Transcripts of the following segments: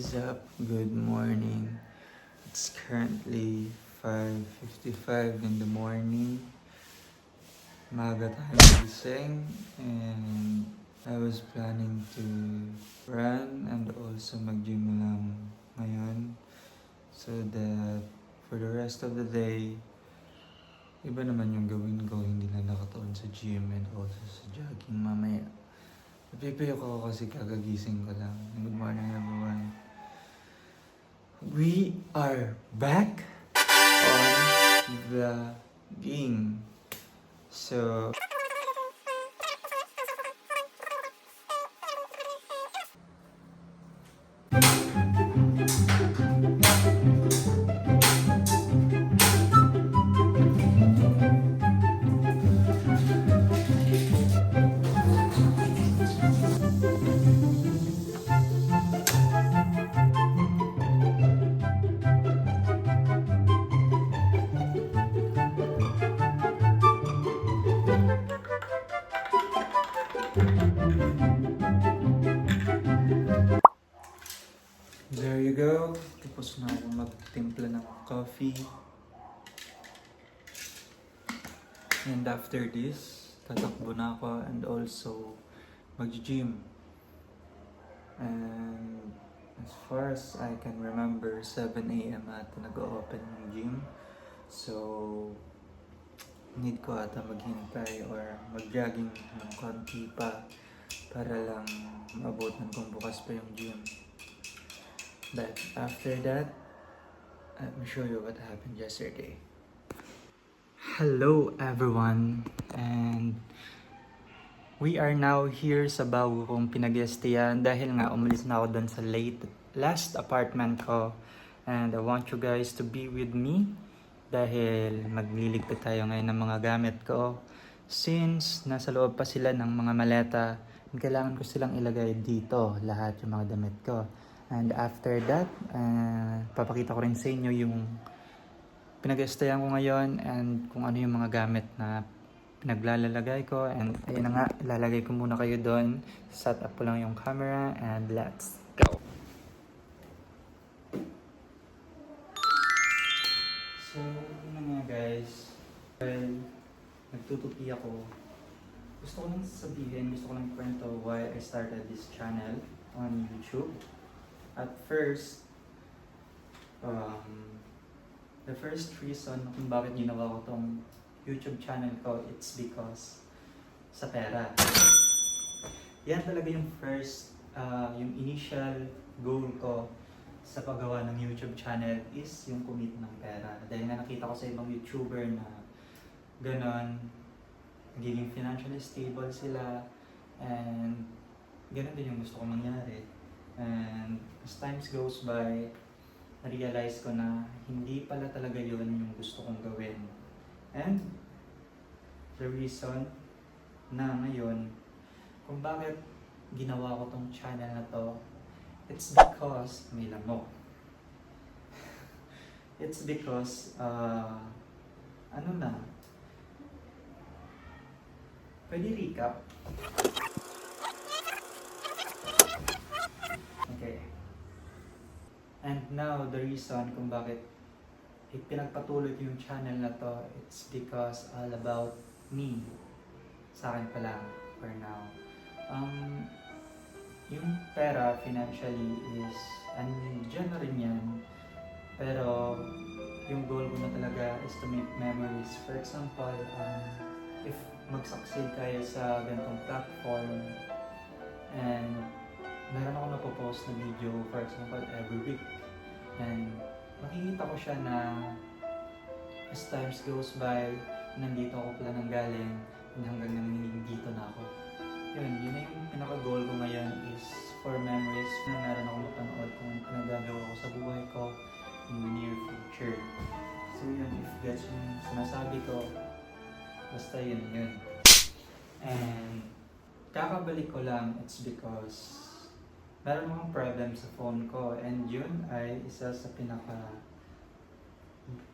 is up? Good morning. It's currently 5:55 in the morning. Maga tayo gising and I was planning to run and also mag-gym lang ngayon so that for the rest of the day, iba naman yung gawin ko, hindi na nakatuon sa gym and also sa jogging mamaya. Napipiyok ako kasi kagagising ko lang. Good morning everyone. We are back on the game. So, there you go. Tapos na ako magtimpla ng coffee. And after this, tatakbo na ako and also mag-gym. And as far as I can remember, 7 a.m. ata nag-open ng gym. So, need ko ata maghintay or mag-jogging ng konti pa para lang maabutan kung bukas pa yung gym. But after that, let me show you what happened yesterday. Hello everyone, and we are now here sa bago kong pinag-estayan dahil nga umalis na ako dun sa last apartment ko, and I want you guys to be with me dahil magliligpit tayo ngayon ng mga gamit ko since nasa loob pa sila ng mga maleta. Kailangan ko silang ilagay dito lahat yung mga damit ko. And after that, papakita ko rin sa inyo yung pinag-estayan ko ngayon and kung ano yung mga gamit na pinaglalagay ko. And ayun na nga, ilalagay ko muna kayo doon. Set up ko lang yung camera and let's go! So, yun na nga guys. Well, nagtutupi ako. Gusto ko lang sabihin, gusto ko lang kwento why I started this channel on YouTube. At first, the first reason kung bakit ginawa ko tong YouTube channel ko, it's because sa pera. Yan talaga yung first, yung initial goal ko sa paggawa ng YouTube channel is yung kumita ng pera. Dahil nga nakita ko sa ibang YouTuber na ganon, nagiging financially stable sila, and ganon din yung gusto ko mangyari. And as times goes by, na-realize ko na hindi pala talaga yun yung gusto kong gawin. And the reason na ngayon kung bakit ginawa ko tong channel na to, it's because may lamok. It's because pwede recap? Okay. And now, the reason kung bakit pinagpatuloy ko yung channel na to, it's because all about me. Sa akin pa lang, for now. Yung pera, financially, is, andyan na rin yan. Pero, yung goal ko na talaga is to make memories. For example, if mag-succeed kayo sa ganitong platform, and meron ako napopost na video, for example, every week. And makikita ko siya na as times goes by, nandito ako pala nang galing, and hanggang nandito na ako. Yun na yung pinaka-goal ko ngayon is for memories na meron akong mapanood kung ano pinagagawa ko sa buhay ko in the near future. So yun, if that's yung sinasabi ko, basta yun. And kakabalik ko lang, it's because meron akong problem sa phone ko, and yun ay isa sa pinaka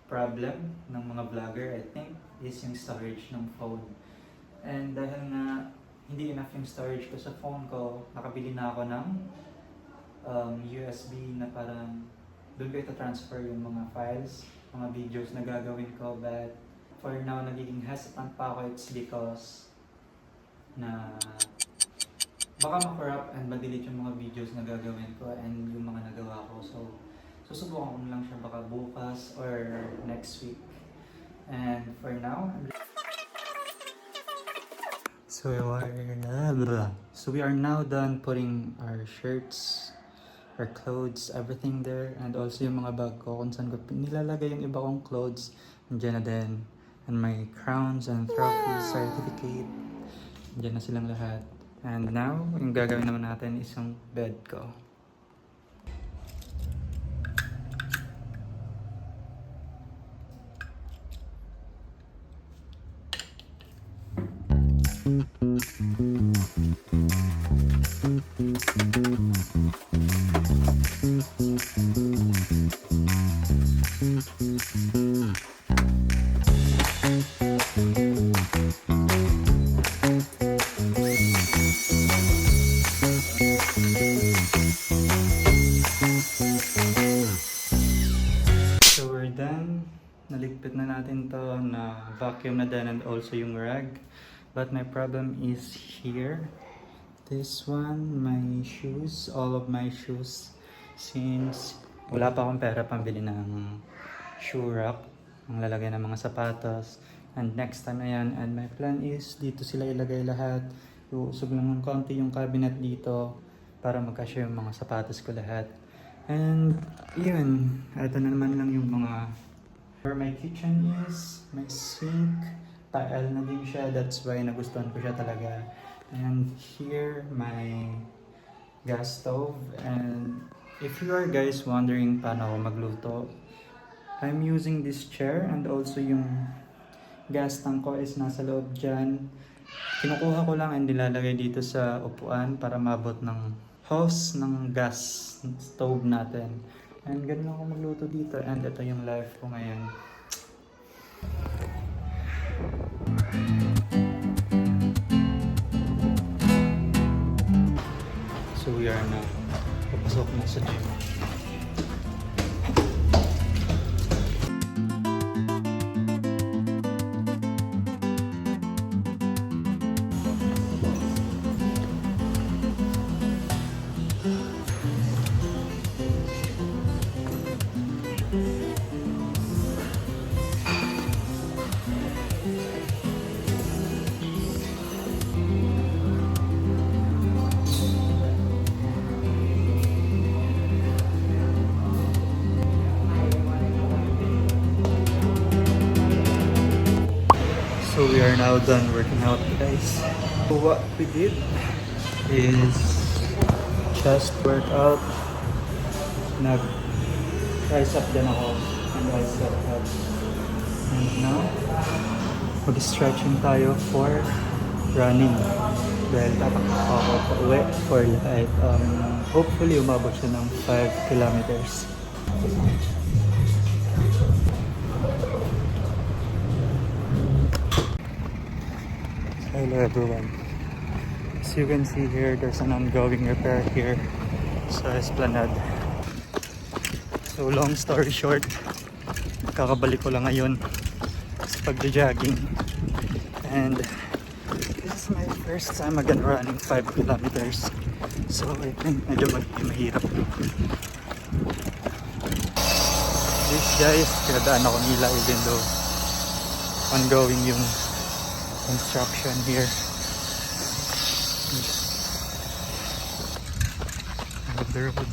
problem ng mga vlogger, I think, is yung storage ng phone. And dahil nga hindi enough yung storage ko sa phone ko, nakabili na ako ng USB na parang doon ko ito-transfer yung mga files, mga videos na gagawin ko. But for now, nagiging hesitant pa ako. It's because na baka ma-corrupt and ma-delete yung mga videos na gagawin ko and yung mga nagawa ko. So, susubukan ko na lang siya baka bukas or next week. And for now, we are now done putting our shirts, our clothes, everything there, and also yung mga bag ko kung saan ko nilalagay yung iba kong clothes. Nandiyan na din. And my crowns and trophies, certificate. Nandiyan na silang lahat. And now, yung gagawin naman natin is yung bed ko. So we're done. Naligpit na natin to, na vacuum na din, and also yung rag. But my problem is here. This one, my shoes, all of my shoes. Since wala pa akong pera pambili ng shoe rack, ang lalagay ng mga sapatos. And next time na yan, and my plan is dito sila ilagay lahat. Iusog lang ng konti yung cabinet dito para magkasya yung mga sapatos ko lahat. And yun, ito na naman lang yung mga where my kitchen is, my sink, tile na din siya, that's why nagustuhan ko siya talaga. And here, my gas stove. And if you are guys wondering paano ako magluto, I'm using this chair, and also yung gas tank ko is nasa loob dyan. Kinukuha ko lang and nilalagay dito sa upuan para mabot ng hose ng gas stove natin. And ganun ako magluto dito, and ito yung life ko ngayon. So we are now papasok na sa gym. So we are now done working out, guys. So what we did is chest workout. Nag-tricep din ako and bicep abs. And now, mag-stretching tayo for running. Dahil tatakbo ako pa uwi for like, hopefully umabot siya ng 5 kilometers. Hello everyone. As you can see here, there's an ongoing repair here sa Esplanade. So long story short, kakabalik ko lang ngayon sa pagja-jogging. And this is my first time again running 5 kilometers. So I think medyo mahirap. This guys, kadaan ako nila even though ongoing yung construction here. The road.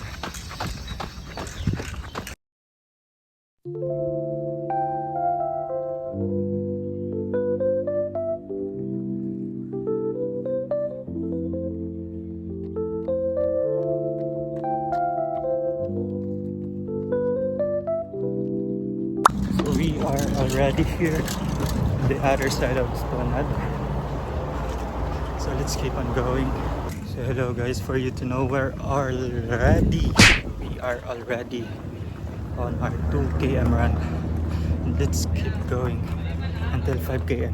So we are already here on the other side of Esplanade. So let's keep on going. So hello guys, for you to know, we are already on our 2 km run. And let's keep going until 5 km.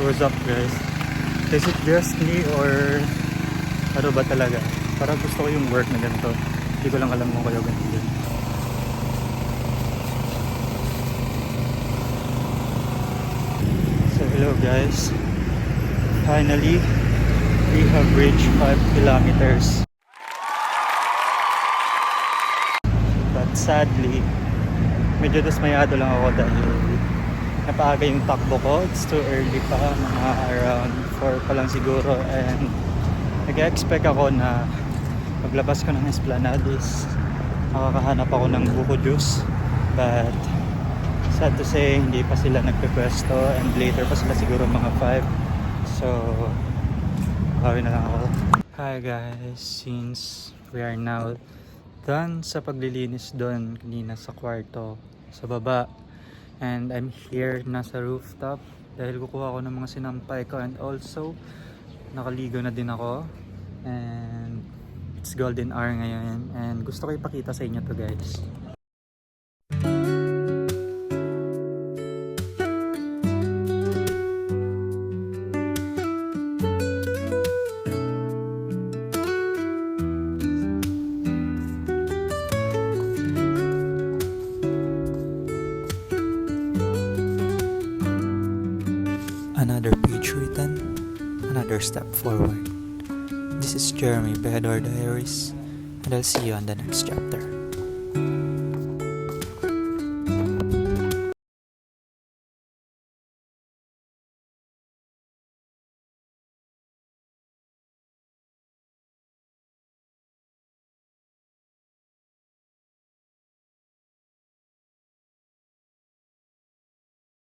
What's up guys? Is it just me or ano ba talaga? Parang gusto ko yung work na ganito. Hindi ko lang alam kung kayo ganito din. So hello guys. Finally, we have reached 5 kilometers. But sadly, medyo dismayado lang ako dahil napaaga yung takbo ko. It's too early pa, mga around 4 pa lang siguro, and nag-expect ako na paglabas ko ng Esplanades makakahanap ako ng buko juice, but sad to say hindi pa sila nagpe-pwesto, and later pa sila siguro mga 5, so bawi na lang ako. Hi guys, since we are now done sa paglilinis doon kanina sa kwarto sa baba, and I'm here nasa rooftop dahil kukuha ko ng mga sinampay ko, and also nakaligo na din ako, and it's golden hour ngayon, and gusto ko ipakita sa inyo to guys. Another page written, another step forward. This is Jeremy Behador Diaries, and I'll see you on the next chapter.